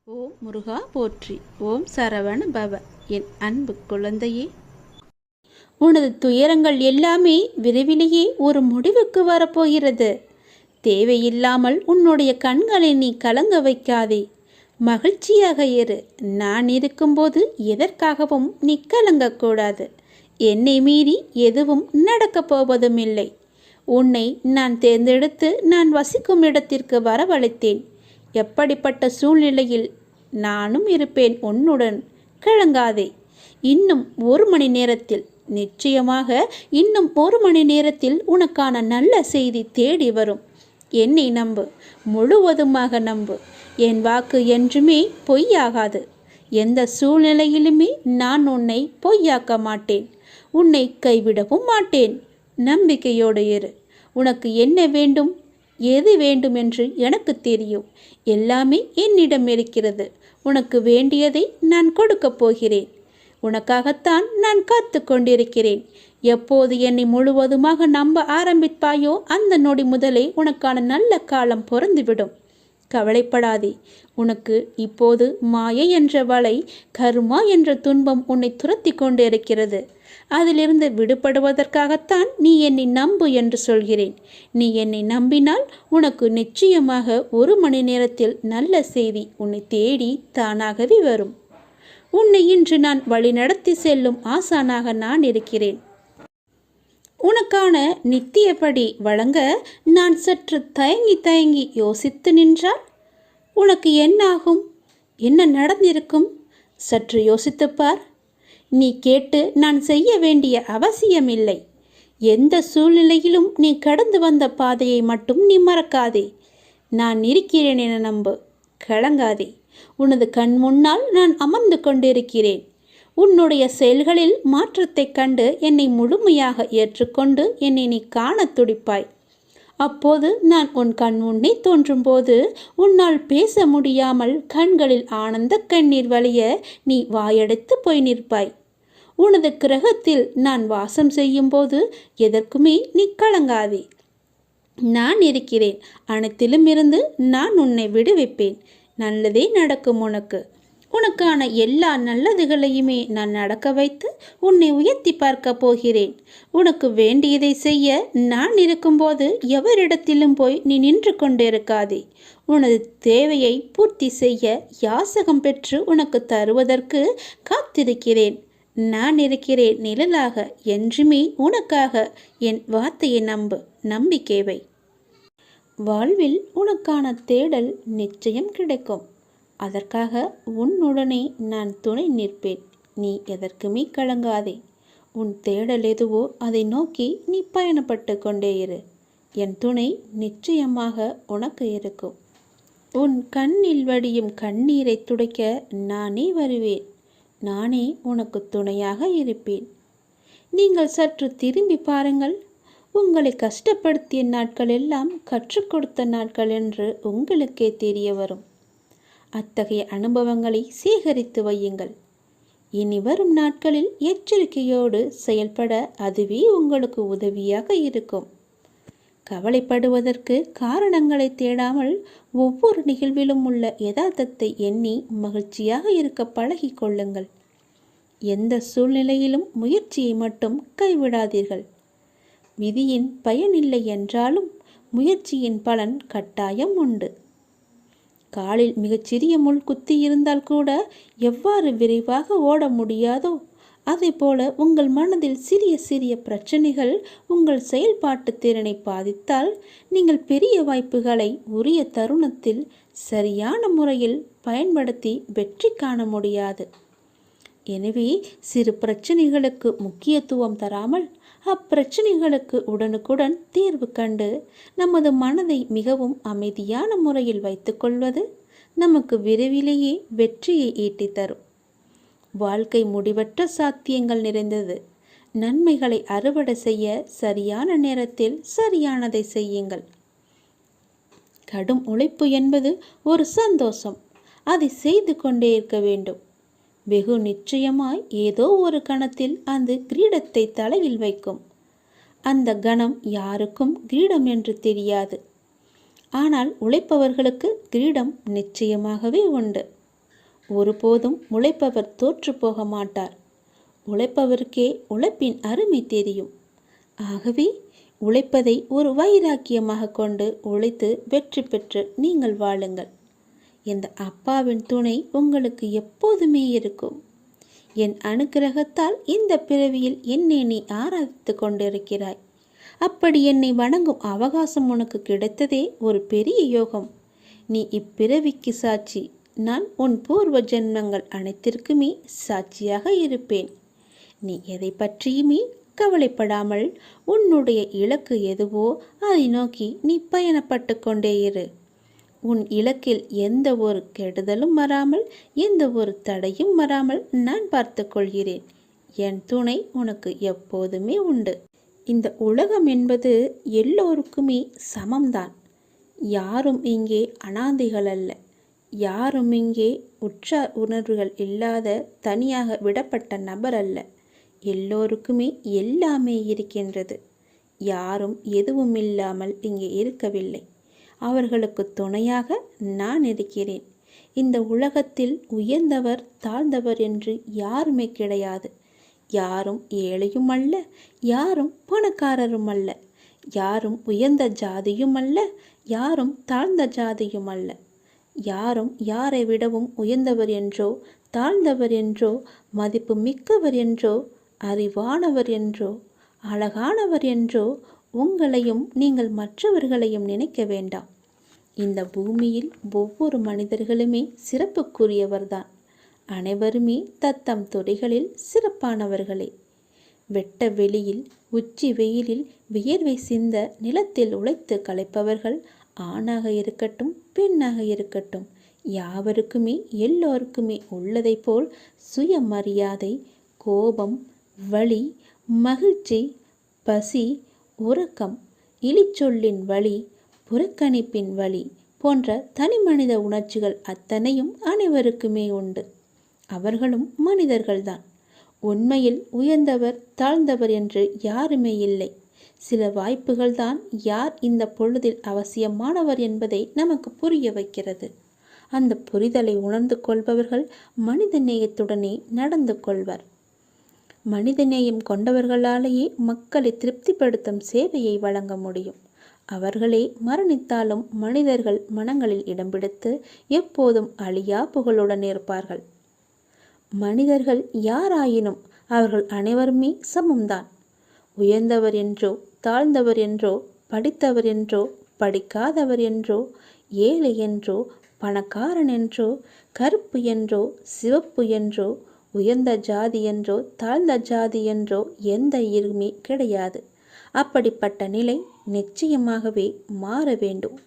ஓம் முருகா போற்றி. ஓம் சரவண பவ. என் அன்பு குழந்தையே, உனது துயரங்கள் எல்லாமே விரைவிலேயே ஒரு முடிவுக்கு வரப்போகிறது. தேவையில்லாமல் உன்னுடைய கண்களை நீ கலங்க வைக்காதே. மகிழ்ச்சியாக இரு. நான் இருக்கும்போது எதற்காகவும் நீ கலங்கக்கூடாது. என்னை மீறி எதுவும் நடக்கப் போவதும் இல்லை. உன்னை நான் தேர்ந்தெடுத்து நான் வசிக்கும் இடத்திற்கு வரவழைத்தேன். எப்படிப்பட்ட சூழ்நிலையில் நானும் இருப்பேன் உன்னுடன். கலங்காதே. இன்னும் 1 மணி நேரத்தில், நிச்சயமாக இன்னும் 1 மணி நேரத்தில் உனக்கான நல்ல செய்தி தேடி வரும். என்னை நம்பு, முழுவதுமாக நம்பு. என் வாக்கு என்றுமே பொய்யாகாது. எந்த சூழ்நிலையிலுமே நான் உன்னை பொய்யாக்க மாட்டேன். உன்னை கைவிடவும் மாட்டேன். நம்பிக்கையோடு இரு. உனக்கு என்ன வேண்டும், எது வேண்டும் என்று எனக்கு தெரியும். எல்லாமே என்னிடம் இருக்கிறது. உனக்கு வேண்டியதை நான் கொடுக்கப் போகிறேன். உனக்காகத்தான் நான் காத்து கொண்டிருக்கிறேன். எப்போது என்னை முழுவதுமாக நம்ப ஆரம்பிப்பாயோ அந்த நொடி முதலே உனக்கான நல்ல காலம் பொருந்துவிடும். கவலைப்படாதே. உனக்கு இப்போது மாயை என்ற வலை, கர்மா என்ற துன்பம் உன்னை துரத்தி கொண்டு இருக்கிறது. அதிலிருந்து விடுபடுவதற்காகத்தான் நீ என்னை நம்பு என்று சொல்கிறேன். நீ என்னை நம்பினால் உனக்கு நிச்சயமாக 1 மணி நேரத்தில் நல்ல செய்தி உன்னை தேடி தானாகவே வரும். உன்னை இன்று நான் வழிநடத்தி செல்லும் ஆசானாக நான் இருக்கிறேன். உனக்கான நித்தியப்படி வழங்க நான் சற்று தயங்கி யோசித்து நின்றால் உனக்கு என்னாகும்? என்ன நடந்திருக்கும்? சற்று யோசித்துப்பார். நீ கேட்டு நான் செய்ய வேண்டிய அவசியமில்லை. எந்த சூழ்நிலையிலும் நீ கடந்து வந்த பாதையை மட்டும் நீ மறக்காதே. நான் இருக்கிறேன் என நம்பு. கலங்காதே. உனது கண் முன்னால் நான் அமர்ந்து கொண்டிருக்கிறேன். உன்னுடைய செயல்களில் மாற்றத்தைக் கண்டு என்னை முழுமையாக ஏற்றுக்கொண்டு என்னை நீ காண துடிப்பாய். அப்போது நான் உன் கண் முன்னே தோன்றும்போது உன்னால் பேச முடியாமல் கண்களில் ஆனந்த கண்ணீர் வழிய நீ வாயடைத்து போய் நிற்பாய். உனது கிரகத்தில் நான் வாசம் செய்யும் போது எதற்குமே நீ கலங்காதே. நான் இருக்கிறேன். அனைத்திலும் இருந்து நான் உன்னை விடுவிப்பேன். நல்லதே நடக்கும். உனக்கான எல்லா நல்லதுகளையுமே நான் நடக்க வைத்து உன்னை உயர்த்தி பார்க்க போகிறேன். உனக்கு வேண்டியதை செய்ய நான் இருக்கும்போது எவரிடத்திலும் போய் நீ நின்று கொண்டிருக்காதே. உனது தேவையை பூர்த்தி செய்ய யாசகம் பெற்று உனக்கு தருவதற்கு காத்திருக்கிறேன். நான் இருக்கிறேன் நிழலாக. என்றுமே உனக்காக. என் வார்த்தையை நம்பு. நம்பிக்கை வை. வாழ்வில் உனக்கான தேடல் நிச்சயம் கிடைக்கும். அதற்காக உன்னுடனே நான் துணை நிற்பேன். நீ எதற்குமே கலங்காதே. உன் தேடல் எதுவோ அதை நோக்கி நீ பயணப்பட்டு கொண்டே இரு. என் துணை நிச்சயமாக உனக்கு இருக்கும். உன் கண்ணில் வடியும் கண்ணீரை துடைக்க நானே வருவேன். நானே உனக்கு துணையாக இருப்பேன். நீங்கள் சற்று திரும்பி பாருங்கள். உங்களை கஷ்டப்படுத்திய நாட்கள் எல்லாம் கற்றுக் கொடுத்த நாட்கள் என்று உங்களுக்கே தெரிய வரும். அத்தகைய அனுபவங்களை சேகரித்து வையுங்கள். இனி வரும் நாட்களில் எச்சரிக்கையோடு செயல்பட அதுவே உங்களுக்கு உதவியாக இருக்கும். கவலைப்படுவதற்கு காரணங்களை தேடாமல் ஒவ்வொரு நிகழ்விலும் உள்ள யதார்த்தத்தை எண்ணி மகிழ்ச்சியாக இருக்க பழகி கொள்ளுங்கள். எந்த சூழ்நிலையிலும் முயற்சியை மட்டும் கைவிடாதீர்கள். விதியின் பயனில்லை என்றாலும் முயற்சியின் பலன் கட்டாயம் உண்டு. காலில் மிகச்சிறிய முள் குத்தி இருந்தால் கூட எவ்வாறு விரைவாக ஓட முடியாதோ அதே போல உங்கள் மனதில் சிறிய சிறிய பிரச்சனைகள் உங்கள் செயல்பாட்டு திறனை பாதித்தால் நீங்கள் பெரிய வாய்ப்புகளை உரிய தருணத்தில் சரியான முறையில் பயன்படுத்தி வெற்றி காண முடியாது. எனவே சிறு பிரச்சனைகளுக்கு முக்கியத்துவம் தராமல் அப்பிரச்சனைகளுக்கு உடனுக்குடன் தீர்வு கண்டு நமது மனதை மிகவும் அமைதியான முறையில் வைத்துக்கொள்வது நமக்கு விரைவிலேயே வெற்றியை ஈட்டி தரும். வாழ்க்கை முடிவற்ற சாத்தியங்கள் நிறைந்தது. நன்மைகளை அறுவடை செய்ய சரியான நேரத்தில் சரியானதை செய்யுங்கள். கடும் உழைப்பு என்பது ஒரு சந்தோஷம். அதை செய்து கொண்டே இருக்க வேண்டும். வெகு நிச்சயமாய் ஏதோ ஒரு கணத்தில் அந்த கிரீடத்தை தலையில் வைக்கும். அந்த கணம் யாருக்கும் கிரீடம் என்று தெரியாது. ஆனால் உழைப்பவர்களுக்கு கிரீடம் நிச்சயமாகவே உண்டு. ஒருபோதும் உழைப்பவர் தோற்று போக மாட்டார். உழைப்பவருக்கே உழைப்பின் அருமை தெரியும். ஆகவே உழைப்பதை ஒரு வைராக்கியமாக கொண்டு உழைத்து வெற்றி பெற்று நீங்கள் வாழுங்கள். இந்த அப்பாவின் துணை உங்களுக்கு எப்போதுமே இருக்கும். என் அனுக்கிரகத்தால் இந்த பிறவியில் என்னை நீ ஆராதித்து கொண்டிருக்கிறாய். அப்படி என்னை வணங்கும் அவகாசம் உனக்கு கிடைத்ததே ஒரு பெரிய யோகம். நீ இப்பிறவிக்கு சாட்சி. நான் உன் பூர்வ ஜென்மங்கள் அனைத்திற்குமே சாட்சியாக இருப்பேன். நீ எதை பற்றியுமே கவலைப்படாமல் உன்னுடைய இலக்கு எதுவோ அதை நோக்கி நீ பயணப்பட்டு கொண்டே இரு. உன் இலக்கில் எந்த ஒரு கெடுதலும் வராமல், எந்த ஒரு தடையும் வராமல் நான் பார்த்து கொள்கிறேன். என் துணை உனக்கு எப்போதுமே உண்டு. இந்த உலகம் என்பது எல்லோருக்குமே சமம்தான். யாரும் இங்கே அனாதைகள் அல்ல. யாரும் இங்கே உற்றார் உணர்வுகள் இல்லாத தனியாக விடப்பட்ட நபர் அல்ல. எல்லோருக்குமே எல்லாமே இருக்கின்றது. யாரும் எதுவும் இல்லாமல் இங்கே இருக்கவில்லை. அவர்களுக்கு துணையாக நான் இருக்கிறேன். இந்த உலகத்தில் உயர்ந்தவர் தாழ்ந்தவர் என்று யாருமே கிடையாது. யாரும் ஏழையும் அல்ல, யாரும் பணக்காரரும் அல்ல. யாரும் உயர்ந்த ஜாதியும் அல்ல, யாரும் தாழ்ந்த ஜாதியும் அல்ல. யாரும் யாரை விடவும் உயர்ந்தவர் என்றோ தாழ்ந்தவர் என்றோ மதிப்பு மிக்கவர் என்றோ அறிவானவர் என்றோ அழகானவர் என்றோ உங்களையும் நீங்கள் மற்றவர்களையும் நினைக்க வேண்டாம். இந்த பூமியில் ஒவ்வொரு மனிதர்களுமே சிறப்புக்குரியவர்தான். அனைவருமே தத்தம் துறைகளில் சிறப்பானவர்களே. வெட்ட வெளியில் உச்சி வெயிலில் வியர்வை சிந்த நிலத்தில் உழைத்து களைப்பவர்கள் ஆணாக இருக்கட்டும் பெண்ணாக இருக்கட்டும், யாவருக்குமே எல்லோருக்குமே உள்ளதை போல் சுயமரியாதை, கோபம், வலி, மகிழ்ச்சி, பசி, உறக்கம், இழிச்சொல்லின் வலி, புறக்கணிப்பின் வலி போன்ற தனிமனித உணர்ச்சிகள் அத்தனையும் அனைவருக்குமே உண்டு. அவர்களும் மனிதர்கள்தான். உண்மையில் உயர்ந்தவர் தாழ்ந்தவர் என்று யாருமே இல்லை. சில வாய்ப்புகள்தான் யார் இந்த பொழுதில் அவசியமானவர் என்பதை நமக்கு புரிய வைக்கிறது. அந்த புரிதலை உணர்ந்து கொள்பவர்கள் மனித நேயத்துடனே நடந்து கொள்வர். மனிதநேயம் கொண்டவர்களாலேயே மக்களை திருப்திப்படுத்தும் சேவையை வழங்க முடியும். அவர்களே மரணித்தாலும் மனிதர்கள் மனங்களில் இடம் பிடித்து எப்போதும் அழியா புகழுடன் இருப்பார்கள். மனிதர்கள் யாராயினும் அவர்கள் அனைவருமே சமம்தான். உயர்ந்தவர் என்றோ தாழ்ந்தவர் என்றோ படித்தவர் என்றோ படிக்காதவர் என்றோ ஏழை என்றோ பணக்காரன் என்றோ கருப்பு என்றோ சிவப்பு என்றோ உயர்ந்த ஜாதி என்றோ தாழ்ந்த ஜாதி என்றோ எந்த இருமே கிடையாது. அப்படிப்பட்ட நிலை நிச்சயமாகவே மாற வேண்டும்.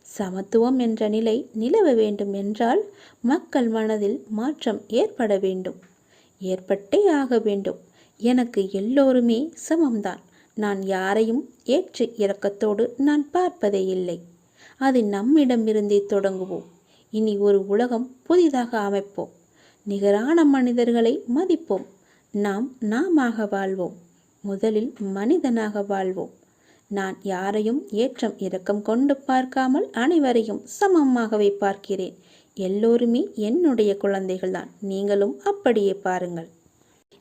சமத்துவம் என்ற நிலை நிலவ வேண்டும் என்றால் மக்கள் மனதில் மாற்றம் ஏற்பட வேண்டும். ஏற்பட்டே ஆக வேண்டும். எனக்கு எல்லோருமே சமம்தான். நான் யாரையும் ஏற்று இரக்கத்தோடு நான் பார்ப்பதே இல்லை. அது நம்மிடமிருந்தே தொடங்குவோம். இனி ஒரு உலகம் புதிதாக அமைப்போம். நிகரான மனிதர்களை மதிப்போம். நாமாக வாழ்வோம். முதலில் மனிதனாக வாழ்வோம். நான் யாரையும் ஏற்றம் இரக்கம் கொண்டு பார்க்காமல் அனைவரையும் சமமாகவே பார்க்கிறேன். எல்லோருமே என்னுடைய குழந்தைகள்தான். நீங்களும் அப்படியே பாருங்கள்.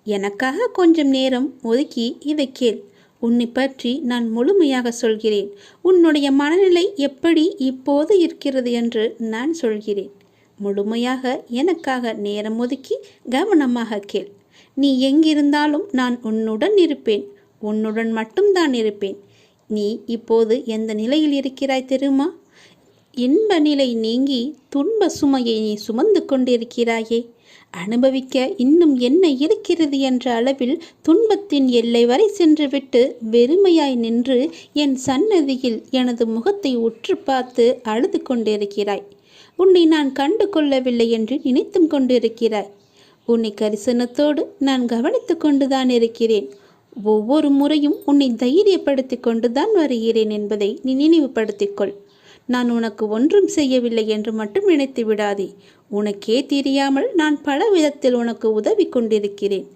எனக்காக கொஞ்சம் நேரம் ஒதுக்கி இதை கேள். உன்னை பற்றி நான் முழுமையாக சொல்கிறேன். உன்னுடைய மனநிலை எப்படி இப்போது இருக்கிறது என்று நான் சொல்கிறேன். முழுமையாக எனக்காக நேரம் ஒதுக்கி கவனமாக கேள். நீ எங்கிருந்தாலும் நான் உன்னுடன் இருப்பேன். உன்னுடன் மட்டும்தான் இருப்பேன். நீ இப்போது எந்த நிலையில் இருக்கிறாய் தெரியுமா? இன்ப நிலை நீங்கி துன்ப சுமையை நீ சுமந்து கொண்டிருக்கிறாயே. அனுபவிக்க இன்னும் என்ன இருக்கிறது என்ற அளவில் துன்பத்தின் எல்லை வரை சென்றுவிட்டு வெறுமையாய் நின்று என் சன்னதியில் எனது முகத்தை உற்று பார்த்து அழுது கொண்டிருக்கிறாய். உன்னை நான் கண்டு கொள்ளவில்லை என்று நினைத்தும் கொண்டிருக்கிறாய். உன்னை கரிசனத்தோடு நான் கவனித்து கொண்டுதான் இருக்கிறேன். ஒவ்வொரு முறையும் உன்னை தைரியப்படுத்தி கொண்டுதான் வருகிறேன் என்பதை நீ நினைவுபடுத்திக்கொள். நான் உனக்கு ஒன்றும் செய்யவில்லை என்று மட்டும் நினைத்து விடாதே. உனக்கே தெரியாமல் நான் பல விதத்தில் உனக்கு உதவி கொண்டிருக்கிறேன்.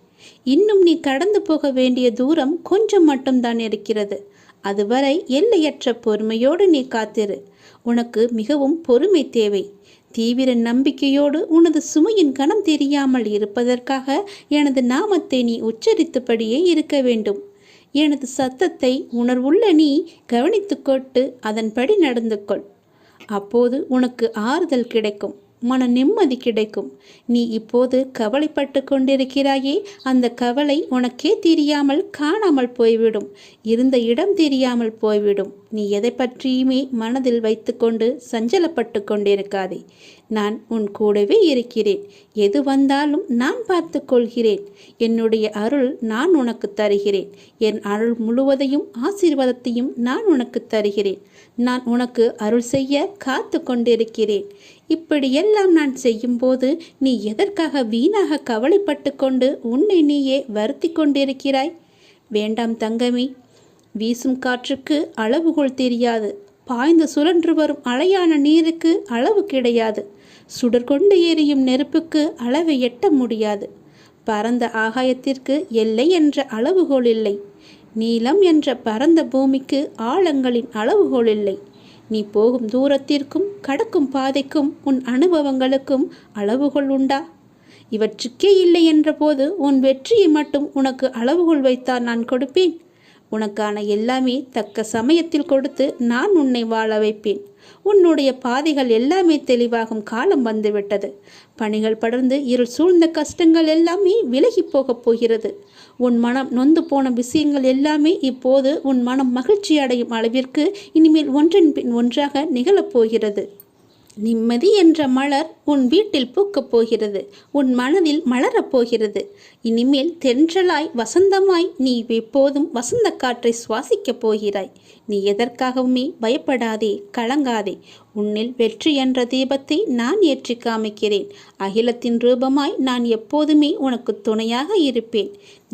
இன்னும் நீ கடந்து போக வேண்டிய தூரம் கொஞ்சம் மட்டும்தான் இருக்கிறது. அதுவரை எல்லையற்ற பொறுமையோடு நீ காத்திரு. உனக்கு மிகவும் பொறுமை தேவை. தீவிர நம்பிக்கையோடு உனது சுமையின் கணம் தெரியாமல் இருப்பதற்காக எனது நாமத்தை நீ உச்சரித்தபடியே இருக்க வேண்டும். எனது சத்தத்தை உணர்வுள்ள நீ கவனித்துக்கொண்டு அதன்படி நடந்து கொள். அப்போது உனக்கு ஆறுதல் கிடைக்கும், மன நிம்மதி கிடைக்கும். நீ இப்போது கவலைப்பட்டு கொண்டிருக்கிறாயே, அந்த கவலை உனக்கே தெரியாமல் காணாமல் போய்விடும், இருந்த இடம் தெரியாமல் போய்விடும். நீ எதை பற்றியுமே மனதில் வைத்துக்கொண்டு சஞ்சலப்பட்டு கொண்டிருக்காதே. நான் உன் கூடவே இருக்கிறேன். எது வந்தாலும் நான் பார்த்து கொள்கிறேன். என்னுடைய அருள் நான் உனக்கு தருகிறேன். என் அருள் முழுவதையும் ஆசீர்வாதத்தையும் நான் உனக்கு தருகிறேன். நான் உனக்கு அருள் செய்ய காத்து கொண்டிருக்கிறேன். இப்படியெல்லாம் நான் செய்யும்போது நீ எதற்காக வீணாக கவலைப்பட்டு கொண்டு உன்னை நீயே வருத்தி கொண்டிருக்கிறாய்? வேண்டாம் தங்கமே. வீசும் காற்றுக்கு அளவுகோல் தெரியாது. பாய்ந்து சுழன்று வரும் அலையான நீருக்கு அளவு கிடையாது. சுடர் கொண்டு எரியும் நெருப்புக்கு அளவை எட்ட முடியாது. பரந்த ஆகாயத்திற்கு எல்லை என்ற அளவுகோல் இல்லை. நீளம் என்ற பரந்த பூமிக்கு ஆழங்களின் அளவுகோல் இல்லை. நீ போகும் தூரத்திற்கும் கடக்கும் பாதைக்கும் உன் அனுபவங்களுக்கும் அளவுகோல் உண்டா? இவற்றுக்கே இல்லை என்ற போது உன் வெற்றியை மட்டும் உனக்கு அளவுகோல் வைத்தால் நான் கொடுப்பேன். உனக்கான எல்லாமே தக்க சமயத்தில் கொடுத்து நான் உன்னை வாழ வைப்பேன். உன்னுடைய பாதைகள் எல்லாமே தெளிவாகும் காலம் வந்துவிட்டது. பணிகள் படர்ந்து இருள் சூழ்ந்த கஷ்டங்கள் எல்லாமே விலகி போகப் போகிறது. உன் மனம் நொந்து போன விஷயங்கள் எல்லாமே இப்போது உன் மனம் மகிழ்ச்சி அடையும் அளவிற்கு இனிமேல் ஒன்றின் பின் ஒன்றாக நிகழப்போகிறது. நிம்மதி என்ற மலர் உன் வீட்டில் பூக்கப் போகிறது. உன் மனதில் மலரப் போகிறது. இனிமேல் தென்றலாய் வசந்தமாய் நீ எப்போதும் வசந்த காற்றை சுவாசிக்கப் போகிறாய். நீ எதற்காகவுமே பயப்படாதே, கலங்காதே. உன்னில் வெற்றி என்ற தீபத்தை நான் ஏற்றி காமிக்கிறேன். அகிலத்தின் ரூபமாய் நான் எப்போதுமே உனக்கு துணையாக இருப்பேன்.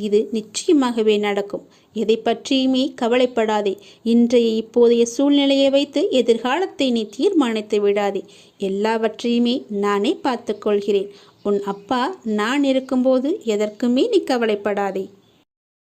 இது நிச்சயமாகவே நடக்கும். எதை பற்றியுமே கவலைப்படாதே. இன்றைய இப்போதைய சூழ்நிலையை வைத்து எதிர்காலத்தை நீ தீர்மானித்து விடாதே. எல்லாவற்றையுமே நானே பார்த்து கொள்கிறேன். உன் அப்பா நான் இருக்கும்போது எதற்குமே நீ கவலைப்படாதே.